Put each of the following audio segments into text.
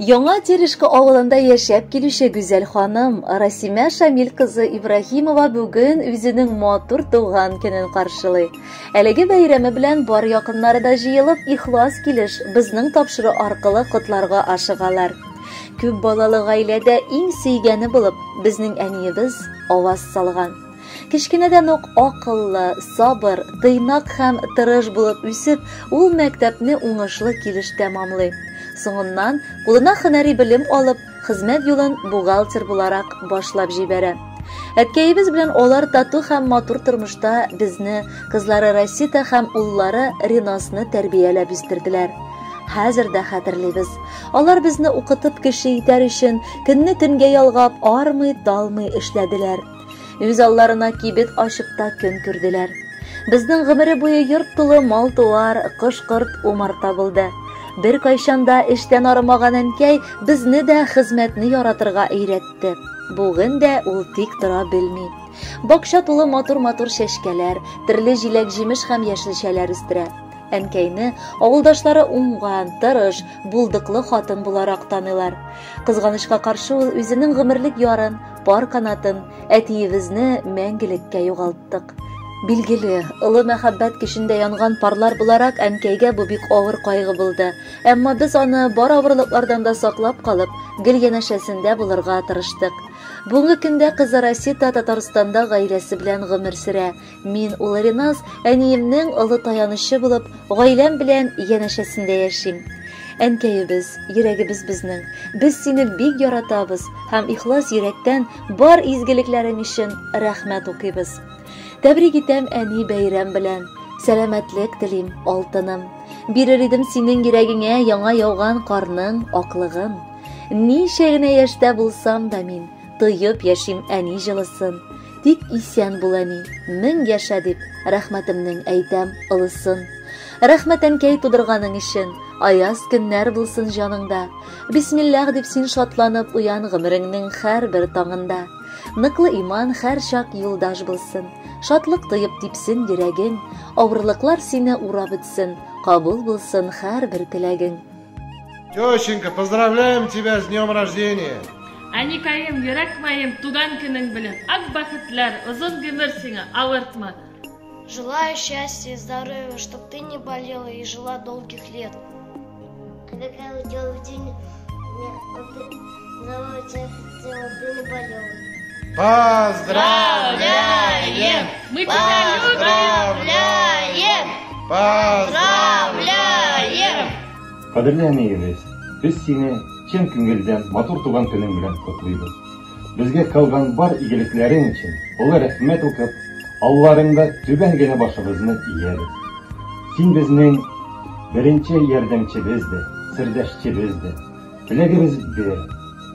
Яңа Терешка авылында яшәп килүче гүзәл ханым Расимә Шамил кызы Ибраһимова бүген үзенең матур туган көнен каршылый. Әлеге бәйрәме белән бар якыннары да җыелып, ихлас килеш безнең тапшыру аркылы котларга ашыгалар. Күп балалы гаиләдә иң сөйгәне булып безнең әниебез аваз салган. Кечкенәдән үк акыллы, сабыр, тыйнак һәм тырыш булып үсеп, ул мәктәпне уңышлы килеш тәмамлый. Соңыннан кулына һөнәри белем алып, хезмәт юлын бухгалтер буларак башлап җибәрә. Әткәебез белән алар тату һәм матур тормышта безне, кызлары Расита һәм уллары Ринасны тәрбияләп үстерделәр. Хәзер дә хәтерлибез. Алар безне укытып кеше итәр өчен көнне төнгә ялгап, армый, талмый эшләделәр. Үз алларына кибет ачып та көн күрделәр. Безнең гомере буе йорт тулы мал-туар, кош-корт умарта булды. Бер кайчанда эштән арымаган әнкәй безне дә хезмәтне яратырга өйрәтте. Бүген дә ул тик тора белми. Бакча тулы матур-матур чәчкәләр, төрле җиләк-җимеш һәм яшелчәләр үстерә. Әнкәйне авылдашлары уңган, тырыш, булдыклы хатын буларак таныйлар. Кызганычка каршы ул үзенең гомерлек ярын, пар канатын, әтиебезне мәңгелеккә югалттык. Билгеле, ылы мәхәббәт кешендә янган парлар буларак әнкәйгә бу бик авыр кайгы булды. Әмма без аны бар авырлыклардан да саклап калып, гел янәшәсендә булырга тырыштык. Бүгенге көндә кызы Расита Татарстанда гаиләсе белән гомер сөрә. Мин улы Ринас әниемнең ылы таянычы булып, гаиләм белән янәшәсендә яшим. Әнкәебез, йөрәгебез безнең. Без сине бик яратабыз һәм ихлас йөрәктән бар изгелекләрең өчен рәхмәт укыйбыз. Тәбрик итәм әни бәйрәм белән. Сәламәтлек телим, алтыным. Бирер идем синең йөрәгеңә яңа яуган карның аклыгын. Ничә генә яшьтә булсам да мин тоеп яшим әни җылысын. Тик исән бул әни, мең яшә дип рәхмәтемнең әйтәм ылысын. Рәхмәт әнкәй тудырганың өчен, аяз көннәр булсын җаныңда. Бисмиллах дип син шатланып уян гомереңнең һәрбер таңында. Ныклы иман һәр чак юлдаш булсын. Шатлык тоеп типсен йөрәгең, авырлыклар сине урап үтсен, кабул булсын һәрбер теләгең. Тёщенька, поздравляем тебя с днем рождения! Әникәем, йөрәк моим, туган көнең белән, ак бәхетләр, озын гомер сиңа, авыртма. Желаю счастья и здоровья, чтобы ты не болела и жила долгих лет. Когда у тебя день, ты не болела. Поздравляем! Мы тебя Поздравляем! Поздравляем! Кадерле әниебез, без сине чын күңелдән матур туган көнең белән котлыйбыз. Безгә калган бар игелекләрең өчен олы рәхмәт укып, алларыңда түбән генә башыбызны иябез. Син безнең беренче ярдәмчебез дә, сердәшчебез дә. Теләгебез бер,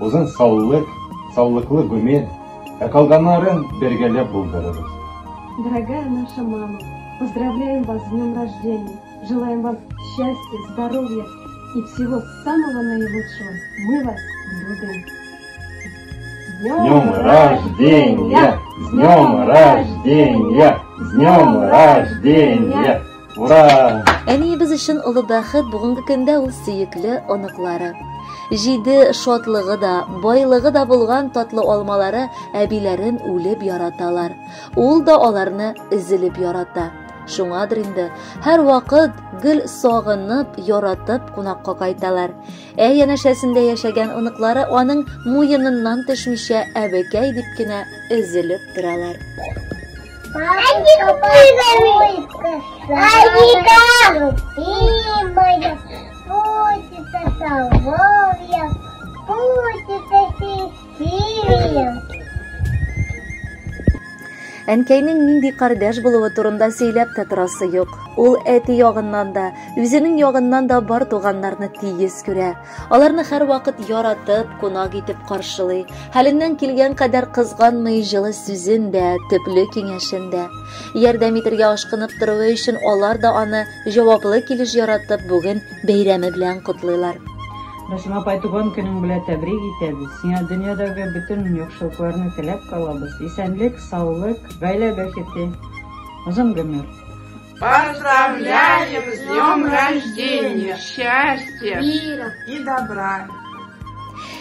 узын саулыклы гомер, ә калганнарын бергәләп булдырырбыз. Дорогая наша мама, поздравляем вас с днем рождения. Желаем вам счастья, здоровья и всего самого наилучшего. Мы вас любим. С днем рождения! С днем рождения! С днем рождения! Ура! Әниебез өчен олы бәхет бүгенге көндә ул сөекле оныклары. Җиде шатлыгы да, байлыгы да булган татлы алмалары әбиләрен үлеп яраталар. Ул да аларны изелеп ярата. Шуңадыр инде һәр вакыт гел сагынып, яратып кунакка кайталар. Янәшәсендә яшәгән оныклары аның муеныннан төшмичә әбекәй дип кенә изелеп торалар. Әнкәйнең нинди кардәш булуы турында сөйләп тә торасы юк. Ул әти ягыннан да, үзенең ягыннан да бар туганнарны тигез күрә. Аларны һәр вакыт яратып, кунак итеп каршылый. Хәленнән килгән кадәр кызганмый, җылы сүзен дә, төпле киңәшен дә. Ярдәм итәргә ашкынып торуы өчен алар да аны җаваплы килеш яратып бүген бәйрәме белән котлыйлар. Расим апай, туган көнең белән тәбрик итәбез. Сиңа дөньядагы бөтен яхшылыкларны теләп калабыз. Исәнлек, саулык, гаилә бәхете, озын гомер. Поздравляем с днем рождения, счастья мира и добра.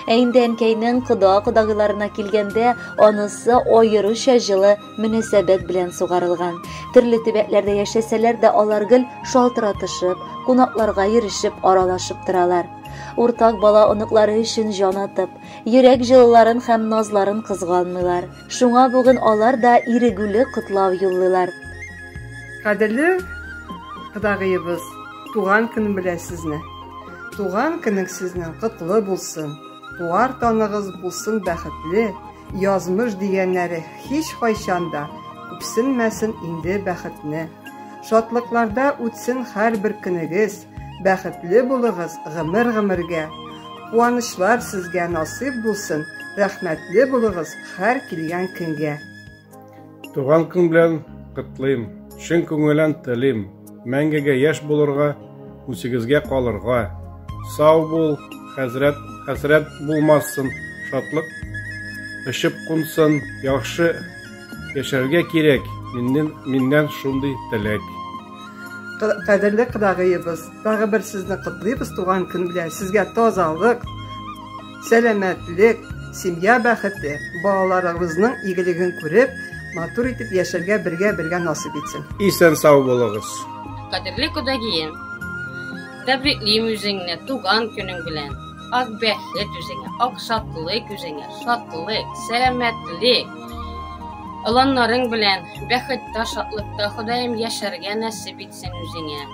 Әйнде әнкәйнең кода-кодагыларына килгәндә, анысы аеруча җылы мөнәсәбәт белән сугарылган. Төрле төбәкләрдә яшәсәләр дә алар гел шалтыратышып, кунакларга ирешеп, аралашып торалар. Уртак бала оныклары өчен җан атып, йөрәк җылыларын һәм назларын кызганмыйлар. Шуңа бүген алар да ирегүле котлау юллыйлар. Кадерле кодагыебыз, туган көн белән сезне. Туган көнең сезнең котлы булсын. Туар таныгыз булсын бәхетле. Язмыш дигәннәре һич кайчанда күпсенмәсен инде бәхетне. Шатлыкларда үтсен һәрбер көнегез. Бәхетле булыгыз гомер-гомергә. Куанычлар сезгә насыйп булсын. Рәхмәтле булыгыз һәр килгән көнгә. Туган көн белән котлыйм. Чын күңелдән телим. Мәңгегә яшь булырга, үсегезгә калырга. Сау бул, хәсрәт булмасын, шатлык ышып кунсын, яхшы яшәргә кирәк. Миннән шундый теләк. Кадерле кодагыебыз, тагы бер сезне котлыйбыз туган көн белән. Сезгә тазалык, сәламәтлек, семья бәхете, балаларыгызның игелеген күреп, матур итеп яшәргә бергә насыйп итсен. Исән сау булыгыз. Кадерле кодагыем, тәбриклим үзеңне туган көнең белән. Ак бәхет үзеңә, ак шатлык үзеңә, шатлык, сәламәтлек. Аланнарың белән бәхеттә, шатлыкта Ходаем яшәргә насыйп итсен үзеңә.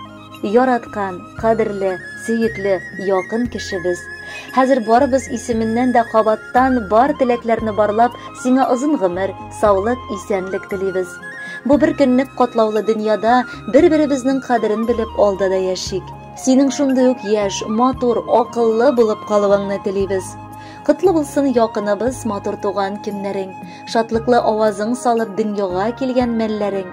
Яраткан, кадерле, сөекле, якын кешебез. Хәзер барыбыз исеменнән дә кабаттан бар теләкләрне барлап, сиңа озын гомер, саулык, исәнлек телибез. Бу бер көнлек катлаулы дөньяда бер-беребезнең кадерен белеп алдыда яшик. Синең шундый ук яшь, матур, акыллы булып калуыңны телибез. Котлы булсын якыныбыз, матур туган көннәрең. Шатлыклы авазың салып дөньяга килгән мәлләрең.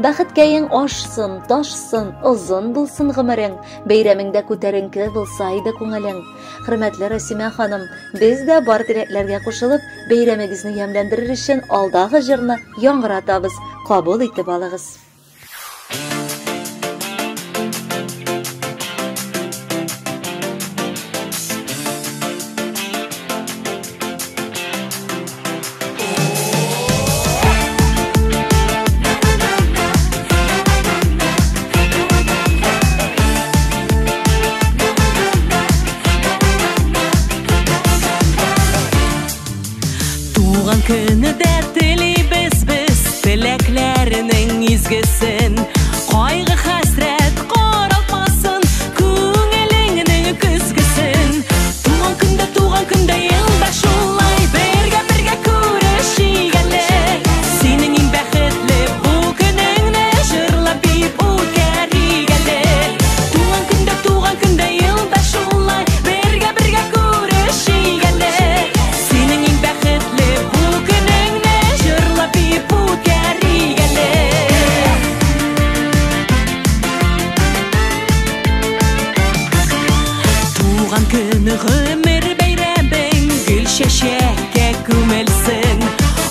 Бәхеткәең ашсын, ташсын, озын булсын гомерең. Бәйрәмеңдә күтәренке булса иде күңелең. Хөрмәтле Расимә ханым, без дә бар теләкләргә кушылып, бәйрәмегезне ямьләндерер өчен алдагы җырны яңгыратабыз. Кабул итеп алыгыз. Көне дә телибез без теләкләренең изгесен. Кайгы хәсрәт каралмасын күңелеңнең көзгесен. Туган көндә елда шулай бергә күрешик әле. Синең иң бәхетле бу көнеңне җырлап бик үткәрик әле. Туган көндә елда шулай бергә күрешик әле. Синең иң бәхетле көне гомер бәйрәмең гөл чәчәккә күмелсен.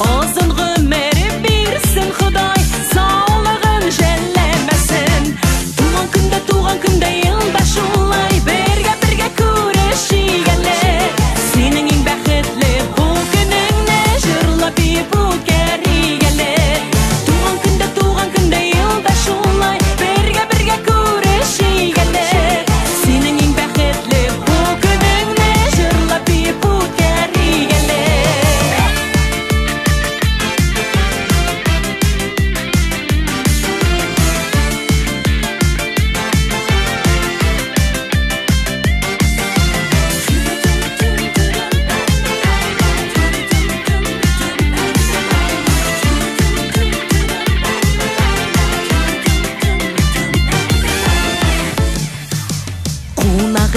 Озын гомер бирсен Ходай, саулыгын жәлләмәсен. Туган көндә елда шулай бергә күрешик әле. Синең иң бәхетле бу көнеңне җырлап бик үткәрик әле. Туган көндә елда шулай бергә күрешик әле. Синең иң бәхетле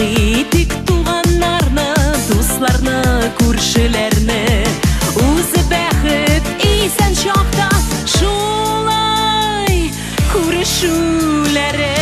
Итик туганнарны, дусларны, күршеләрне. Үзе бәхет исән чакта шулай күрешүләре.